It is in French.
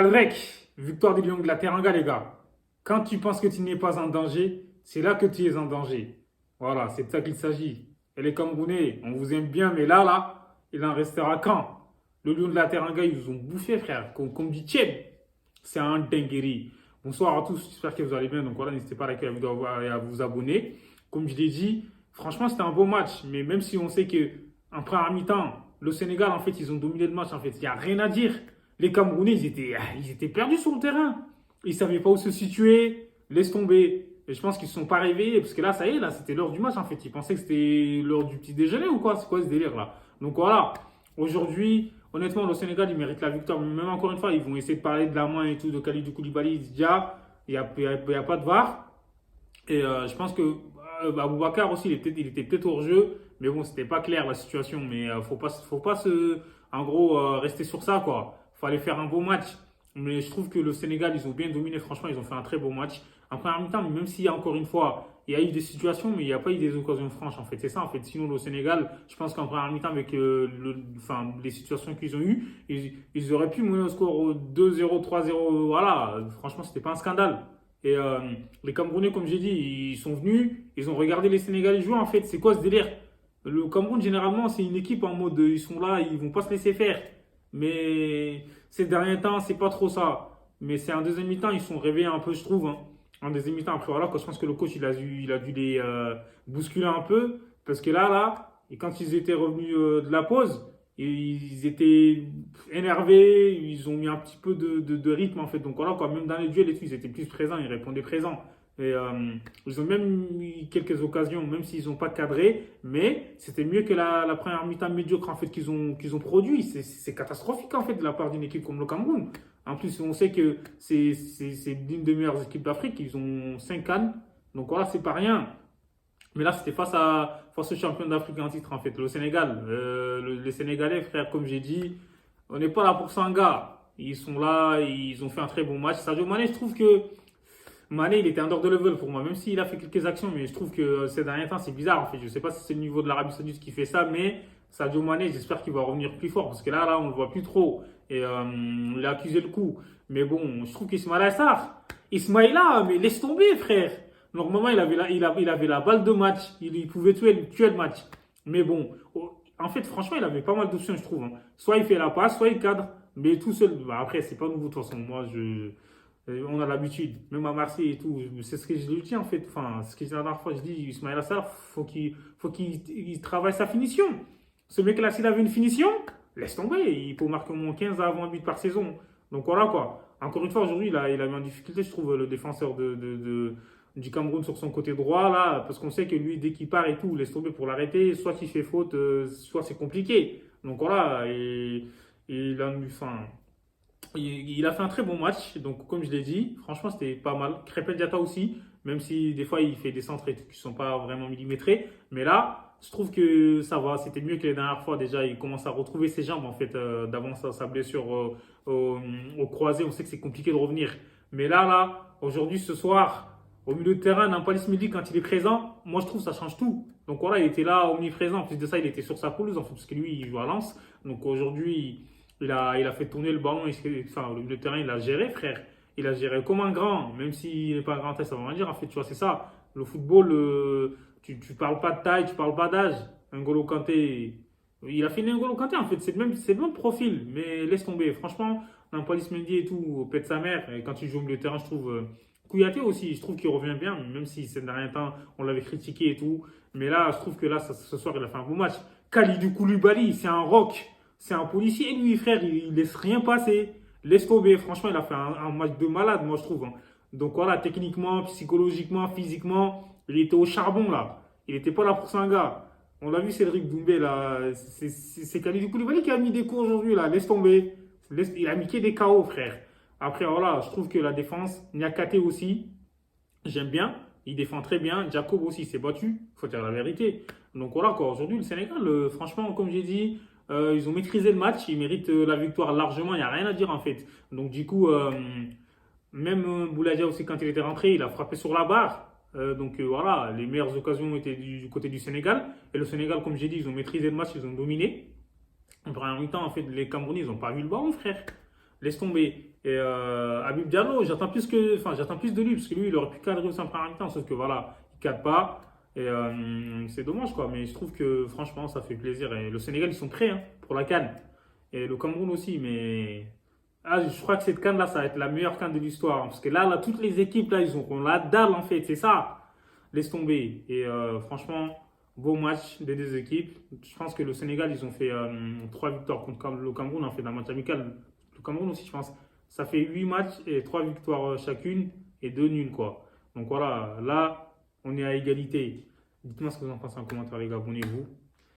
Rek, victoire des Lions de la Teranga, les gars. Quand tu penses que tu n'es pas en danger, c'est là que tu es en danger. Voilà, c'est de ça qu'il s'agit. Et les Camerounais, on vous aime bien, mais là, il en restera quand? Le Lion de la Teranga, ils vous ont bouffé, frère. Comme dit Tchèb, c'est un dinguerie. Bonsoir à tous, j'espère que vous allez bien. Donc voilà, n'hésitez pas à liker la vidéo et à vous abonner. Comme je l'ai dit, franchement, c'était un beau match. Mais même si on sait que en première mi-temps, le Sénégal, en fait, ils ont dominé le match. En fait, il n'y a rien à dire. Les Camerounais, ils étaient perdus sur le terrain. Ils ne savaient pas où se situer. Laisse tomber. Et je pense qu'ils ne se sont pas réveillés. Parce que là, ça y est, là, c'était l'heure du match, en fait. Ils pensaient que c'était l'heure du petit déjeuner ou quoi? C'est quoi ce délire-là? Donc voilà. Aujourd'hui, honnêtement, le Sénégal, il mérite la victoire. Mais même encore une fois, ils vont essayer de parler de la main et tout, de Kalidou Koulibaly. Ils disent déjà, il y a pas de VAR. Et je pense que Aboubacar aussi, il était peut-être hors jeu, mais bon, c'était pas clair la situation. Mais faut pas en gros, rester sur ça, quoi. Fallait faire un beau match. Mais je trouve que le Sénégal, ils ont bien dominé. Franchement, ils ont fait un très beau match. En première mi-temps, même s'il y a encore une fois, il y a eu des situations, mais il n'y a pas eu des occasions franches, en fait. C'est ça, en fait. Sinon, le Sénégal, je pense qu'en première mi-temps, avec les situations qu'ils ont eues, ils auraient pu mener au score 2-0, 3-0. Voilà. Franchement, c'était pas un scandale. Et les Camerounais, comme j'ai dit, ils sont venus, ils ont regardé les Sénégalais jouer. En fait, c'est quoi ce délire? Le Cameroun, généralement, c'est une équipe en mode ils sont là, ils vont pas se laisser faire. Mais ces derniers temps, c'est pas trop ça. Mais c'est en deuxième mi-temps, ils sont réveillés un peu, je trouve, hein. En deuxième mi-temps, après, voilà, je pense que le coach, il a dû les bousculer un peu. Parce que là, et quand ils étaient revenus de la pause, ils étaient énervés, ils ont mis un petit peu de rythme en fait. Donc voilà, quoi, même dans les duels et tout, ils étaient plus présents, ils répondaient présents. Et ils ont même eu quelques occasions, même s'ils n'ont pas cadré, mais c'était mieux que la première mi-temps médiocre en fait qu'ils ont produit. C'est catastrophique en fait de la part d'une équipe comme le Cameroun. En plus, on sait que c'est l'une des meilleures équipes d'Afrique. Ils ont 5 cannes. Donc voilà, c'est pas rien. Mais là, c'était face au champion d'Afrique en titre, en fait, le Sénégal. Les Sénégalais, frère, comme j'ai dit, on n'est pas là pour Sanga. Ils sont là, ils ont fait un très bon match. Sadio Mané, je trouve que Mané, il était under the level pour moi, même s'il a fait quelques actions, mais je trouve que ces derniers temps, c'est bizarre, en fait. Je ne sais pas si c'est le niveau de l'Arabie Saoudite qui fait ça, mais Sadio Mané, j'espère qu'il va revenir plus fort, parce que là, on ne le voit plus trop. Et il a accusé le coup. Mais bon, je trouve qu'Ismaïla Assar, Ismaïla, mais laisse tomber, frère. Normalement, il avait la balle de match. Il pouvait tuer le match. Mais bon, en fait, franchement, il avait pas mal d'options, je trouve, hein. Soit il fait la passe, soit il cadre. Mais tout seul, bah, après, c'est pas nouveau de toute façon. Moi, on a l'habitude. Même à Marseille et tout. C'est ce que je lui dis, en fait. Enfin, ce que je dis la dernière fois, je dis, Ismaël Assar, faut qu'il travaille sa finition. Ce mec-là, s'il avait une finition, laisse tomber. Il peut marquer au moins 15 à 20 buts par saison. Donc voilà quoi. Encore une fois, aujourd'hui, il a mis en difficulté, je trouve, le défenseur du Cameroun sur son côté droit, là, parce qu'on sait que lui, dès qu'il part et tout, laisse tomber pour l'arrêter. Soit il fait faute, soit c'est compliqué. Donc voilà. Et il a, enfin, il a fait un très bon match. Donc, comme je l'ai dit, franchement, c'était pas mal. Krépin Diatta aussi, même si des fois, il fait des centres et tout qui ne sont pas vraiment millimétrés. Mais là, je trouve que ça va. C'était mieux que les dernières fois. Déjà, il commence à retrouver ses jambes, en fait, d'avant sa blessure au croisé. On sait que c'est compliqué de revenir. Mais là, aujourd'hui, ce soir, au milieu de terrain, Nampalis Mendy, quand il est présent, moi, je trouve que ça change tout. Donc voilà, il était là, omniprésent. En plus de ça, il était sur sa pelouse, en fait, parce que lui, il joue à Lens. Donc aujourd'hui, il a fait tourner le ballon, enfin, le milieu de terrain, il a géré, frère. Il a géré comme un grand, même s'il n'est pas un grand test, ça veut rien dire. En fait, tu vois, c'est ça. Le football, tu parles pas de taille, tu parles pas d'âge. N'Golo Kanté, il a fait N'Golo Kanté, en fait, c'est le même profil, mais laisse tomber. Franchement, Nampalys Mendy et tout, pète sa mère. Et quand tu joues au milieu de terrain, je trouve. Kouyaté aussi, je trouve qu'il revient bien, même si ces derniers temps, on l'avait critiqué et tout. Mais là, je trouve que là, ce soir, il a fait un bon match. Kalidou Koulibaly, c'est un rock. C'est un policier, lui, frère, il laisse rien passer. Laisse tomber. Franchement, il a fait un match de malade, moi, je trouve, hein. Donc voilà, techniquement, psychologiquement, physiquement, il était au charbon, là. Il n'était pas là pour ça, un gars. On l'a vu, Cédric Doumbé, là. C'est Kalidou Koulibaly qui a mis des coups aujourd'hui, là. Laisse tomber. Il a mis que des KO, frère. Après, voilà, je trouve que la défense, Niakate aussi, j'aime bien. Il défend très bien. Jacob aussi s'est battu. Il faut dire la vérité. Donc voilà, quoi. Aujourd'hui, le Sénégal, franchement, comme j'ai dit, ils ont maîtrisé le match. Ils méritent la victoire largement. Il n'y a rien à dire, en fait. Donc, du coup, même Bouladia aussi, quand il était rentré, il a frappé sur la barre. Donc voilà, les meilleures occasions étaient du côté du Sénégal. Et le Sénégal, comme j'ai dit, ils ont maîtrisé le match. Ils ont dominé. En première mi-temps, en fait, les Camerounais, ils n'ont pas vu le ballon, frère. laisse tomber. Et Habib Diallo, j'attends plus de lui, parce que lui, il aurait pu cadrer aussi en première mi-temps, sauf que voilà, il ne cadre pas. Et c'est dommage, quoi. Mais je trouve que franchement, ça fait plaisir. Et le Sénégal, ils sont prêts hein, pour la CAN. Et le Cameroun aussi, mais je crois que cette CAN là, ça va être la meilleure CAN de l'histoire, hein. Parce que là, toutes les équipes là, ils ont la dalle en fait, c'est ça. Laisse tomber. Et franchement, beau match des deux équipes. Je pense que le Sénégal, ils ont fait 3 victoires contre le Cameroun, en fait, dans un match amical. Le Cameroun aussi, je pense. Ça fait 8 matchs et 3 victoires chacune et 2 nuls, quoi. Donc voilà, là, on est à égalité. Dites-moi ce que vous en pensez en commentaire, les gars. Abonnez-vous.